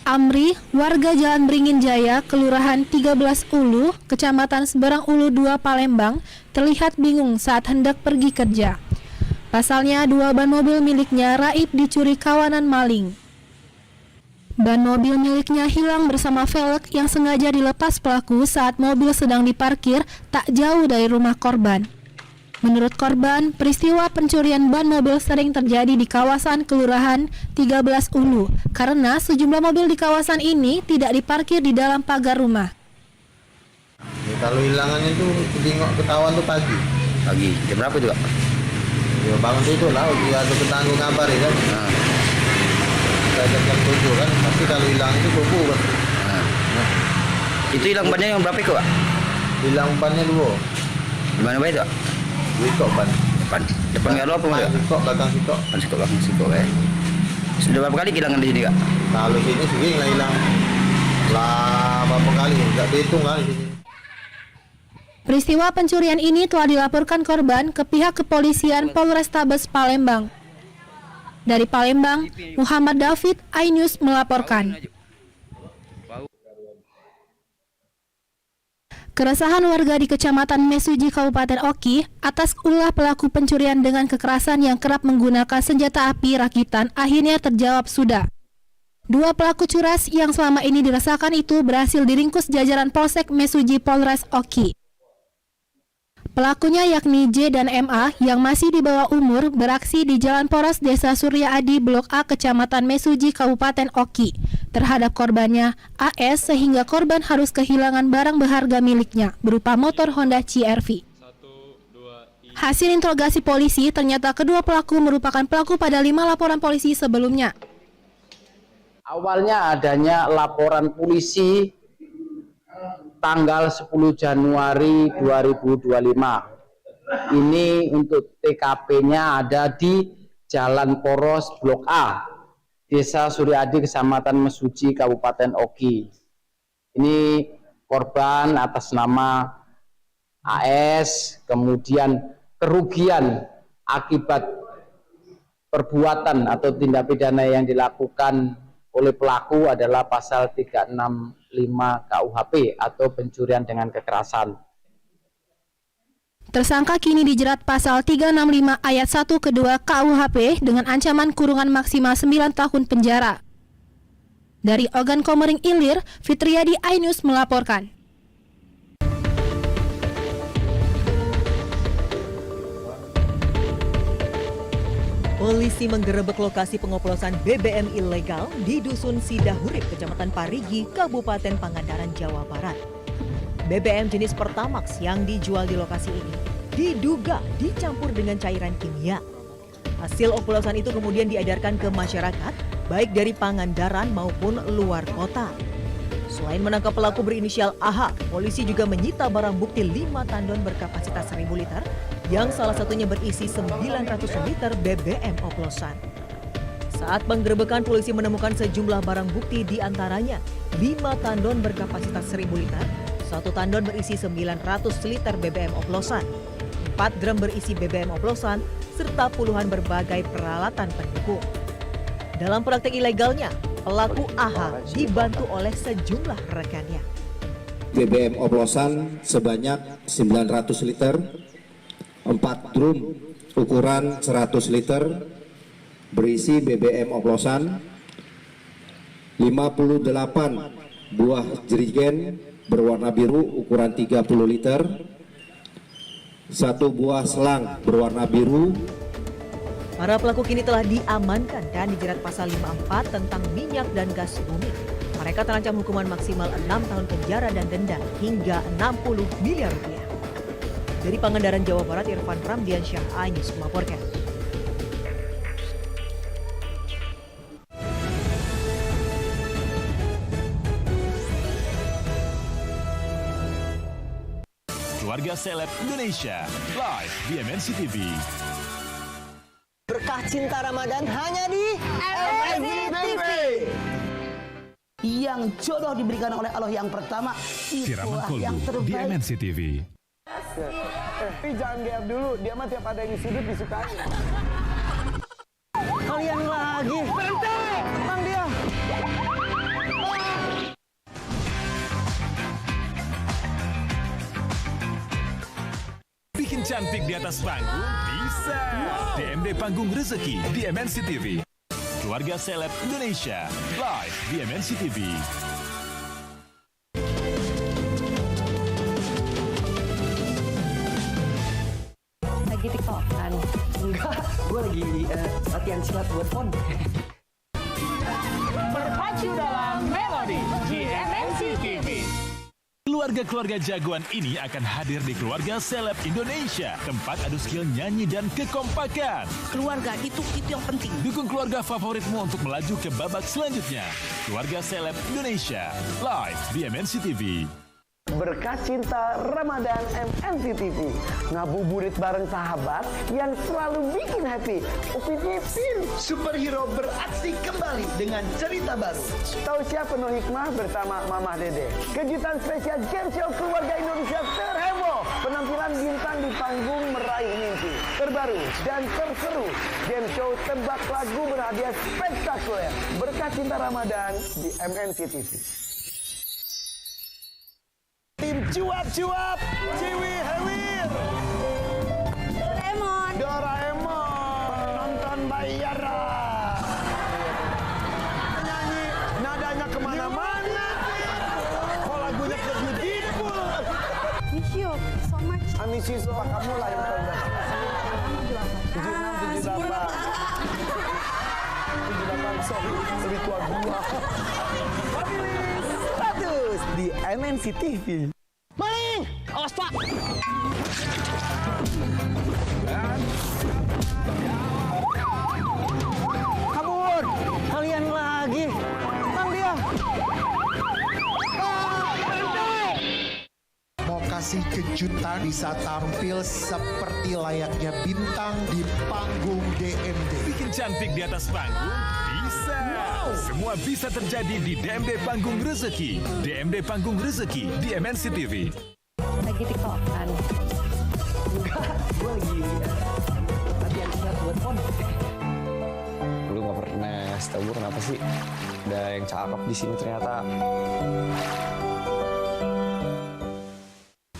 Amri, warga Jalan Beringin Jaya, Kelurahan 13 Ulu, Kecamatan Seberang Ulu 2 Palembang, terlihat bingung saat hendak pergi kerja. Pasalnya, 2 ban mobil miliknya raib dicuri kawanan maling. Ban mobil miliknya hilang bersama velg yang sengaja dilepas pelaku saat mobil sedang diparkir tak jauh dari rumah korban. Menurut korban, peristiwa pencurian ban mobil sering terjadi di kawasan Kelurahan 13 Ulu karena sejumlah mobil di kawasan ini tidak diparkir di dalam pagar rumah. Ya, kalau hilangannya itu tengok ketahuan tuh pagi. Pagi, jam berapa itu, Kak? Ya bangun itu lah, dia ada tetangga ngabar ya kan. Kita jam 7 kan, tapi kalau hilang itu subuh kan. Itu hilang bannya yang berapa itu, Kak? Hilang bannya dulu. Gimana Pak itu, Kak? Sikok ban. Depan nggak ada apa Pak? Sikok, belakang sikok. Sikok, belakang sikok ya. Sudah berapa kali kehilangan di sini, Kak? Kalau sini sering lah hilang. Lah berapa kali, nggak dihitung kan di sini. Peristiwa pencurian ini telah dilaporkan korban ke pihak kepolisian Polrestabes Palembang. Dari Palembang, Muhammad David, iNews melaporkan. Keresahan warga di Kecamatan Mesuji, Kabupaten Oki, atas ulah pelaku pencurian dengan kekerasan yang kerap menggunakan senjata api rakitan akhirnya terjawab sudah. 2 pelaku curas yang selama ini dirasakan itu berhasil diringkus jajaran Polsek Mesuji Polres Oki. Pelakunya yakni J dan MA yang masih di bawah umur beraksi di Jalan Poros Desa Surya Adi Blok A Kecamatan Mesuji Kabupaten Oki terhadap korbannya AS sehingga korban harus kehilangan barang berharga miliknya berupa motor Honda CR-V. Hasil interogasi polisi ternyata kedua pelaku merupakan pelaku pada 5 laporan polisi sebelumnya. Awalnya adanya laporan polisi tanggal 10 Januari 2025. Ini untuk TKP-nya ada di Jalan Poros Blok A, Desa Suryadi, Kecamatan Mesuji, Kabupaten Oki. Ini korban atas nama AS, kemudian kerugian akibat perbuatan atau tindak pidana yang dilakukan oleh pelaku adalah pasal 365 KUHP atau pencurian dengan kekerasan. Tersangka kini dijerat pasal 365 ayat 1 kedua KUHP dengan ancaman kurungan maksimal 9 tahun penjara. Dari Ogan Komering Ilir, Fitriadi, iNews melaporkan. Polisi menggerebek lokasi pengoplosan BBM ilegal di Dusun Sidahurip, Kecamatan Parigi, Kabupaten Pangandaran, Jawa Barat. BBM jenis Pertamax yang dijual di lokasi ini diduga dicampur dengan cairan kimia. Hasil oplosan itu kemudian diedarkan ke masyarakat, baik dari Pangandaran maupun luar kota. Selain menangkap pelaku berinisial AH, polisi juga menyita barang bukti 5 tandon berkapasitas 1000 liter yang salah satunya berisi 900 liter BBM oplosan. Saat penggerebekan, polisi menemukan sejumlah barang bukti di antaranya 5 tandon berkapasitas 1000 liter, 1 tandon berisi 900 liter BBM oplosan, 4 drum berisi BBM oplosan, serta puluhan berbagai peralatan pendukung. Dalam praktek ilegalnya, pelaku AH dibantu oleh sejumlah rekannya. BBM oplosan sebanyak 900 liter, 4 drum ukuran 100 liter berisi BBM oplosan, 58 buah jerigen berwarna biru ukuran 30 liter, 1 buah selang berwarna biru. Para pelaku kini telah diamankan dan dijerat pasal 54 tentang minyak dan gas bumi. Mereka terancam hukuman maksimal 6 tahun penjara dan denda hingga 60 miliar rupiah. Dari Pangandaran, Jawa Barat, Irfan Ramdiansyah, iNews melaporkan. Keluarga Seleb Indonesia, live di MNC TV. Berkah cinta Ramadan hanya di MNC TV. Yang jodoh diberikan oleh Allah yang pertama, itulah yang terbaik. Di MNC TV. Tapi jangan GR dulu, dia mah tiap ada yang di sudut disukai. Kalian lagi. Berhenti! Tenang dia. Bikin cantik di atas panggung bisa. DMD Panggung Rezeki di MNC TV. Keluarga Seleb Indonesia live di MNC TV. Lagi tiktokan? Enggak, gue lagi latihan silat buat pon. Berpacu dalam melodi di MNC TV. Keluarga-keluarga jagoan ini akan hadir di Keluarga Seleb Indonesia, tempat adu skill nyanyi dan kekompakan. Keluarga itu yang penting. Dukung keluarga favoritmu untuk melaju ke babak selanjutnya. Keluarga Seleb Indonesia live di MNC TV. Berkah cinta Ramadan MNC TV. Ngabuburit bareng sahabat yang selalu bikin happy. Upin Ipin, superhero beraksi kembali dengan cerita baru. Tausiah penuh hikmah bersama Mama Dede. Kejutan spesial game show keluarga Indonesia terheboh. Penampilan bintang di panggung meraih mimpi. Terbaru dan terseru. Game show tebak lagu berhadiah spektakuler. Berkah cinta Ramadan di MNC TV. Tim cuap-cuap, Ciwi Hewir, Doraemon, penonton Bayara, nyanyi nadanya kemana-mana, kok lagunya ke Beautiful. Miss you so much. Amisi Pak kamu lah yang tahu. 76, 78, sorry, lebih tua gua. Status di MNC TV. Maling! Awas Pak! Kabur! Kalian lagi! Tang dia! Mau kasih kejutan bisa tampil seperti layaknya bintang di panggung DMD. Bikin cantik di atas panggung bisa. Semua bisa terjadi di DMD Panggung Rezeki. DMD Panggung Rezeki di MNC TV. Lagi tiktokan? Enggak, gue lagi latihan silat buat pon. Lu nggak pernah setahu gue kenapa sih ada yang cakep di sini ternyata.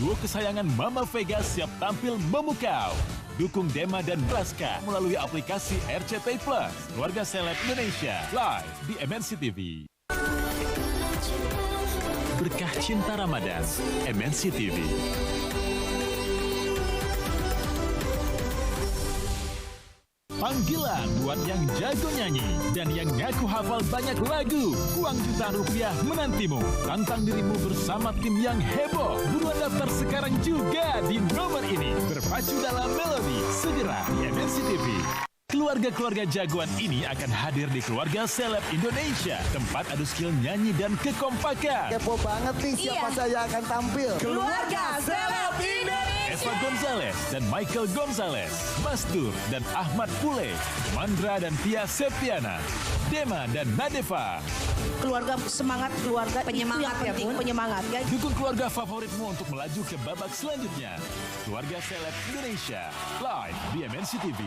Duo kesayangan Mama Vega siap tampil memukau. Dukung Dema dan Praska melalui aplikasi RCTI Plus. Keluarga Seleb Indonesia live di MNC TV. Berkah cinta Ramadan, MNC TV. Panggilan buat yang jago nyanyi dan yang ngaku hafal banyak lagu. Uang jutaan rupiah menantimu. Tantang dirimu bersama tim yang heboh. Buruan daftar sekarang juga di nomor ini. Berpacu dalam melodi. Segera di MNC TV. Keluarga-keluarga jagoan ini akan hadir di Keluarga Seleb Indonesia. Tempat adu skill nyanyi dan kekompakan. Kepo banget nih siapa saja akan tampil. Keluarga Seleb Indonesia. Eva Gonzalez dan Michael Gonzalez, Mastur dan Ahmad Pule, Mandra dan Tia Septiana, Dema dan Nadeva. Keluarga semangat, keluarga penyemangat ya Bun. Penyemangat ya. Dukung keluarga favoritmu untuk melaju ke babak selanjutnya. Keluarga Seleb Indonesia live di MNC TV.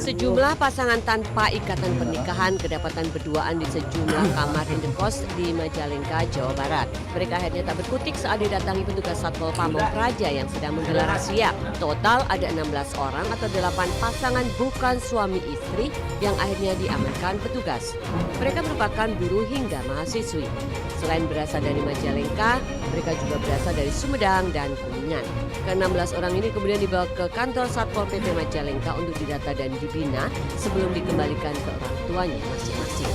Sejumlah pasangan tanpa ikatan pernikahan kedapatan berduaan di sejumlah kamar indekos di Majalengka, Jawa Barat. Mereka akhirnya tak berkutik saat didatangi petugas Satpol Pamong Praja yang sedang menggelar razia. Total ada 16 orang atau 8 pasangan bukan suami istri yang akhirnya diamankan petugas. Mereka merupakan buruh hingga mahasiswi. Selain berasal dari Majalengka, mereka juga berasal dari Sumedang dan Kuningan. Ke-16 orang ini kemudian dibawa ke kantor Satpol PP Majalengka untuk didata dan dibina sebelum dikembalikan ke orang tuanya masing-masing.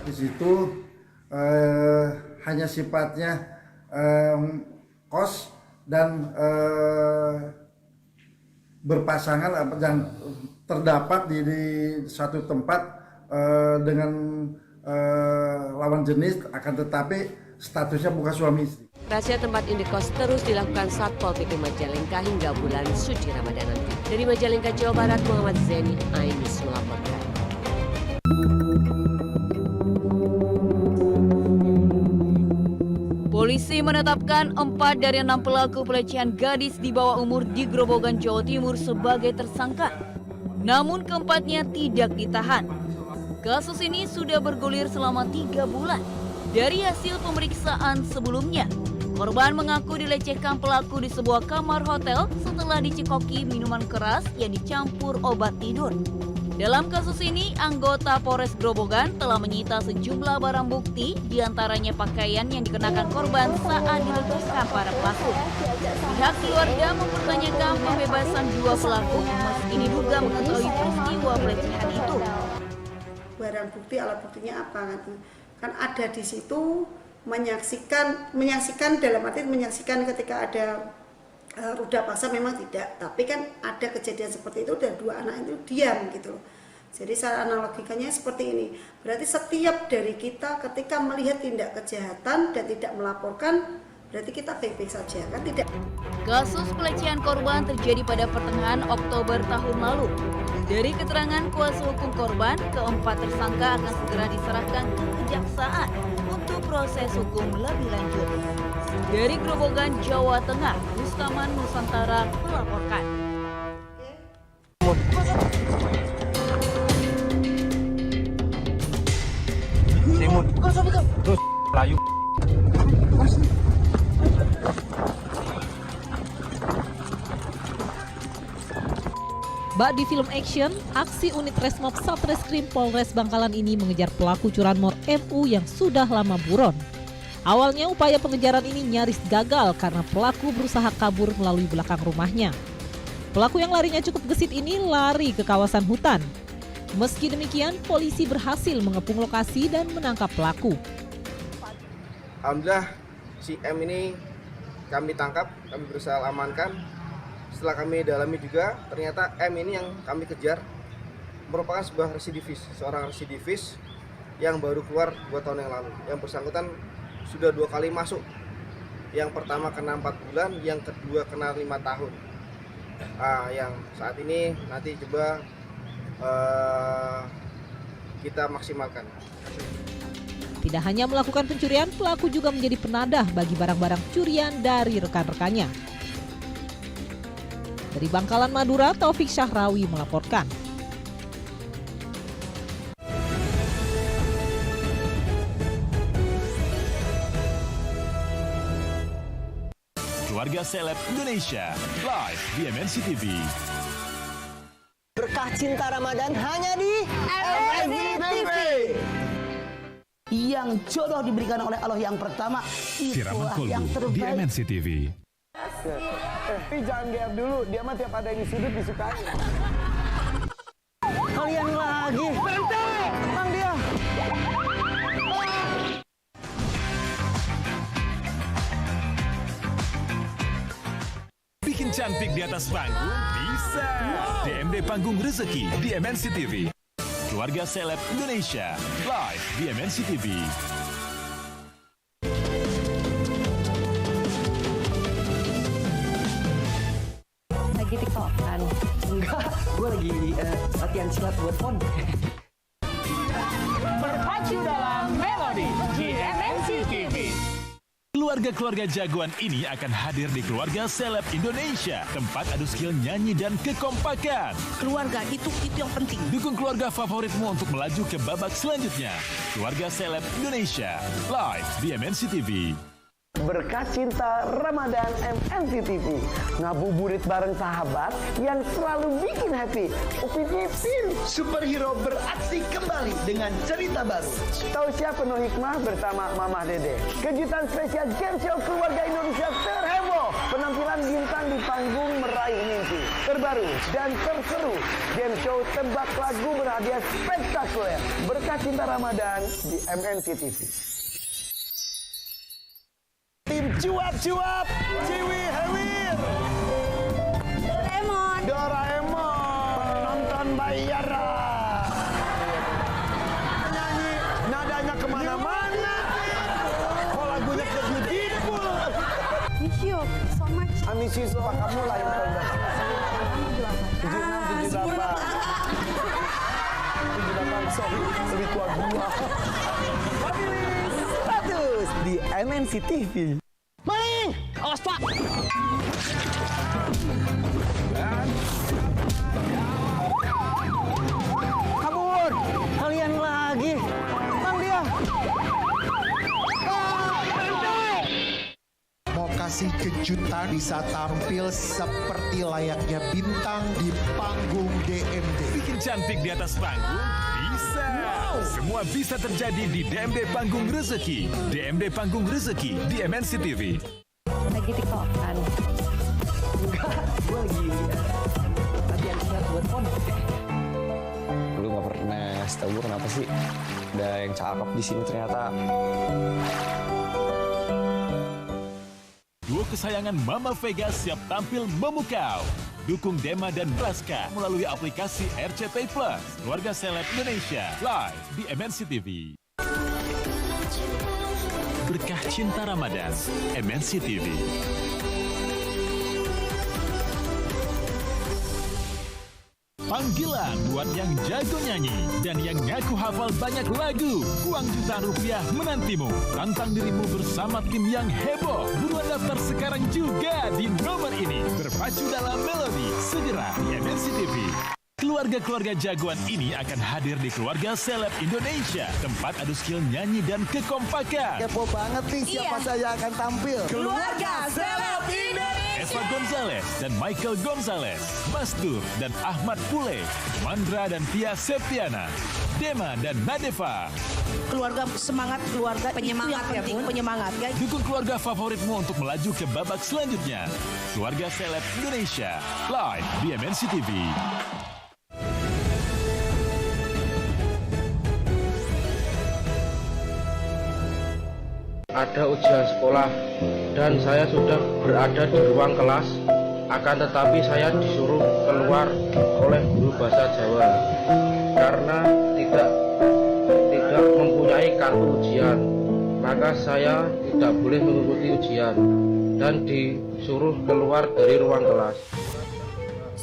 Di situ hanya sifatnya kos dan berpasangan yang terdapat di satu tempat dengan lawan jenis, akan tetapi statusnya bukan suami istri. Razia tempat indekos terus dilakukan Satpol PP Majalengka hingga bulan suci Ramadan nanti. Dari Majalengka, Jawa Barat, Muhammad Zeni Ainus melaporkan. Polisi menetapkan 4 dari 6 pelaku pelecehan gadis di bawah umur di Grobogan, Jawa Timur sebagai tersangka. Namun keempatnya tidak ditahan. Kasus ini sudah bergulir selama 3 bulan. Dari hasil pemeriksaan sebelumnya, korban mengaku dilecehkan pelaku di sebuah kamar hotel setelah dicekoki minuman keras yang dicampur obat tidur. Dalam kasus ini, anggota Polres Grobogan telah menyita sejumlah barang bukti, diantaranya pakaian yang dikenakan korban saat diletuskan para pelaku. Pihak keluarga mempertanyakan pembebasan 2 pelaku meski diduga mengetahui peristiwa pelecehan itu. Barang bukti, alat buktinya apa? Kan ada di situ menyaksikan dalam arti menyaksikan ketika ada ruda paksa memang tidak, tapi kan ada kejadian seperti itu dan 2 anak itu diam gitu loh. Jadi secara analogikannya seperti ini. Berarti setiap dari kita ketika melihat tindak kejahatan dan tidak melaporkan, berarti kita baik-baik saja kan tidak. Kasus pelecehan korban terjadi pada pertengahan Oktober tahun lalu. Dari keterangan kuasa hukum korban, keempat tersangka akan segera diserahkan ke kejaksaan untuk proses hukum lebih lanjut. Dari Grobogan, Jawa Tengah, Bustaman Nusantara melaporkan. Terus layu. Bak di film action, aksi unit Resmob Satreskrim Polres Bangkalan ini mengejar pelaku curanmor MU yang sudah lama buron. Awalnya upaya pengejaran ini nyaris gagal karena pelaku berusaha kabur melalui belakang rumahnya. Pelaku yang larinya cukup gesit ini lari ke kawasan hutan. Meski demikian, polisi berhasil mengepung lokasi dan menangkap pelaku. Alhamdulillah si M ini kami tangkap, kami berusaha amankan. Setelah kami dalami juga, ternyata M ini yang kami kejar merupakan seorang residivis yang baru keluar 2 tahun yang lalu. Yang bersangkutan sudah 2 kali masuk. Yang pertama kena 4 bulan, yang kedua kena 5 tahun. Yang saat ini nanti coba kita maksimalkan. Tidak hanya melakukan pencurian, pelaku juga menjadi penadah bagi barang-barang curian dari rekan-rekannya. Dari Bangkalan, Madura, Taufik Syahrawi melaporkan. Keluarga Seleb Indonesia, live di MNC TV. Berkah cinta Ramadan hanya di MNC TV. Yang jodoh diberikan oleh Allah yang pertama, itulah yang terbaik. Di MNC TV. Tapi jangan GR dulu, dia mah tiap ada yang di sudut disukai. Kalian lagi. Berhenti! Tenang dia. Bikin cantik di atas panggung bisa. DMD Panggung Rezeki di MNC TV. Keluarga Seleb Indonesia, live di MNC TV. Lagi tiktokan? Enggak, gue lagi latihan silat buat pon. Berpacu dalam melodi di MNC TV. Keluarga-keluarga jagoan ini akan hadir di Keluarga Seleb Indonesia. Tempat adu skill nyanyi dan kekompakan. Keluarga itu yang penting. Dukung keluarga favoritmu untuk melaju ke babak selanjutnya. Keluarga Seleb Indonesia, live di MNC TV. Berkah cinta Ramadan MNC TV. Ngabuburit bareng sahabat yang selalu bikin happy. Upin Ipin, superhero beraksi kembali dengan cerita baru. Tausiah penuh hikmah bersama Mama Dede. Kejutan spesial game show keluarga Indonesia terheboh. Penampilan bintang di panggung meraih mimpi. Terbaru dan terseru. Game show tebak lagu berhadiah spektakuler. Berkah cinta Ramadan di MNC TV. Tim cuap-cuap, Ciwi Hewir, Doraemon, penonton Bayara, nyanyi nadanya kemana-mana, kok lagunya ke beautiful. Miss you so much. Miss you so much. Kamu lah yang paling banyak. 76, 78, sorry, lebih tua gua. Status di MNC TV. Maling! Awas Pak! kejutan bisa tampil seperti layaknya bintang di panggung DMD. Bikin cantik di atas panggung? Bisa. Semua bisa terjadi di DMD Panggung Rezeki. DMD Panggung Rezeki di MNC TV. Lagi tiktokan. Enggak, gue lagi latihan silat buat pon. Lu nggak pernah tahu gue kenapa sih ada yang cakep di sini ternyata. Duo kesayangan Mama Vega siap tampil memukau. Dukung Dema dan Braska melalui aplikasi RCTI Plus. Keluarga Seleb Indonesia live di MNC TV. Berkah Cinta Ramadan, MNC TV. Panggilan buat yang jago nyanyi dan yang ngaku hafal banyak lagu. Uang jutaan rupiah menantimu. Tantang dirimu bersama tim yang heboh. Buruan daftar sekarang juga di nomor ini. Berpacu dalam melodi. Segera di MNC TV. Keluarga-keluarga jagoan ini akan hadir di Keluarga Seleb Indonesia. Tempat adu skill nyanyi dan kekompakan. Kepo banget nih siapa saya akan tampil. Keluarga Seleb Indonesia. Eva Gonzalez dan Michael Gonzalez, Mastur dan Ahmad Pule, Mandra dan Tia Septiana, Dema dan Nadeva. Keluarga semangat, keluarga penyemangat ya Bun, penyemangat ya. Dukung keluarga favoritmu untuk melaju ke babak selanjutnya. Keluarga Seleb Indonesia, live di MNC TV. Ada ujian sekolah dan saya sudah berada di ruang kelas, akan tetapi saya disuruh keluar oleh guru bahasa Jawa karena tidak mempunyai kartu ujian, maka saya tidak boleh mengikuti ujian dan disuruh keluar dari ruang kelas.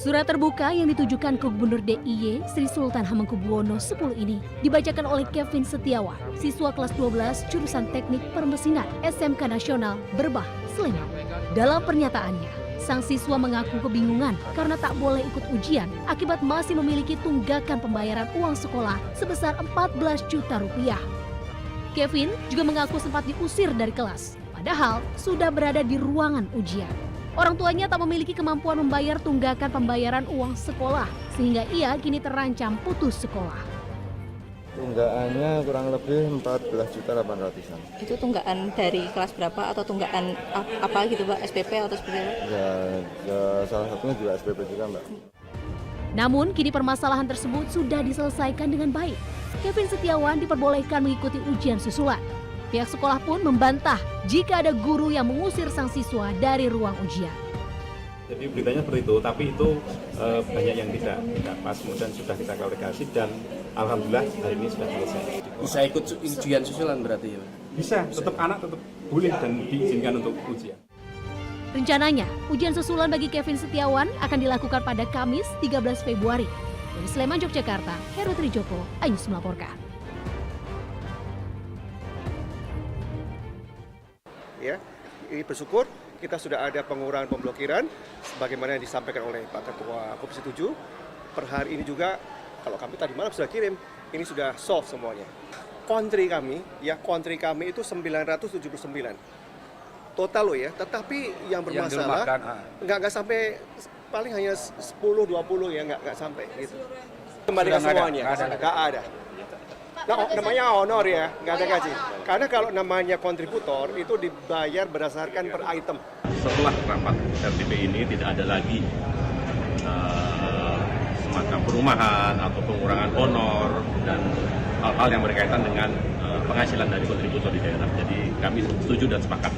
Surat terbuka yang ditujukan ke Gubernur DIY Sri Sultan Hamengkubuwono X ini dibacakan oleh Kevin Setiawan, siswa kelas 12 jurusan Teknik Permesinan SMK Nasional Berbah, Sleman. Dalam pernyataannya, sang siswa mengaku kebingungan karena tak boleh ikut ujian akibat masih memiliki tunggakan pembayaran uang sekolah sebesar 14 juta rupiah. Kevin juga mengaku sempat diusir dari kelas, padahal sudah berada di ruangan ujian. Orang tuanya tak memiliki kemampuan membayar tunggakan pembayaran uang sekolah, sehingga ia kini terancam putus sekolah. Tunggakannya kurang lebih 14.800-an. Itu tunggakan dari kelas berapa atau tunggakan apa gitu Mbak, SPP atau seperti apa? Ya, salah satunya juga SPP juga Mbak. Namun kini permasalahan tersebut sudah diselesaikan dengan baik. Kevin Setiawan diperbolehkan mengikuti ujian susulan. Pihak sekolah pun membantah jika ada guru yang mengusir sang siswa dari ruang ujian. Jadi beritanya seperti itu, tapi itu banyak yang tidak pas, kemudian sudah kita klarifikasi dan alhamdulillah hari ini sudah selesai. Bisa ikut ujian susulan berarti ya? Bisa, tetap anak tetap boleh dan diizinkan untuk ujian. Rencananya, ujian susulan bagi Kevin Setiawan akan dilakukan pada Kamis 13 Februari. Dari Sleman, Yogyakarta, Heru Trijoko, Ayus melaporkan. Ya, ini bersyukur kita sudah ada pengurangan pemblokiran sebagaimana yang disampaikan oleh Pak Ketua Komisi 7. Per hari ini juga kalau kami tadi malam sudah kirim, ini sudah solve semuanya. Kontri kami itu 979. Total loh ya, tetapi yang bermasalah nggak sampai, paling hanya 10-20 ya, nggak sampai gitu. Kembalikan semuanya, nggak ada. Nah, namanya honor ya, nggak ada gaji. Karena kalau namanya kontributor itu dibayar berdasarkan per item. Setelah rapat RTP ini tidak ada lagi semacam perumahan atau pengurangan honor dan hal-hal yang berkaitan dengan penghasilan dari kontributor di daerah. Jadi kami setuju dan sepakat.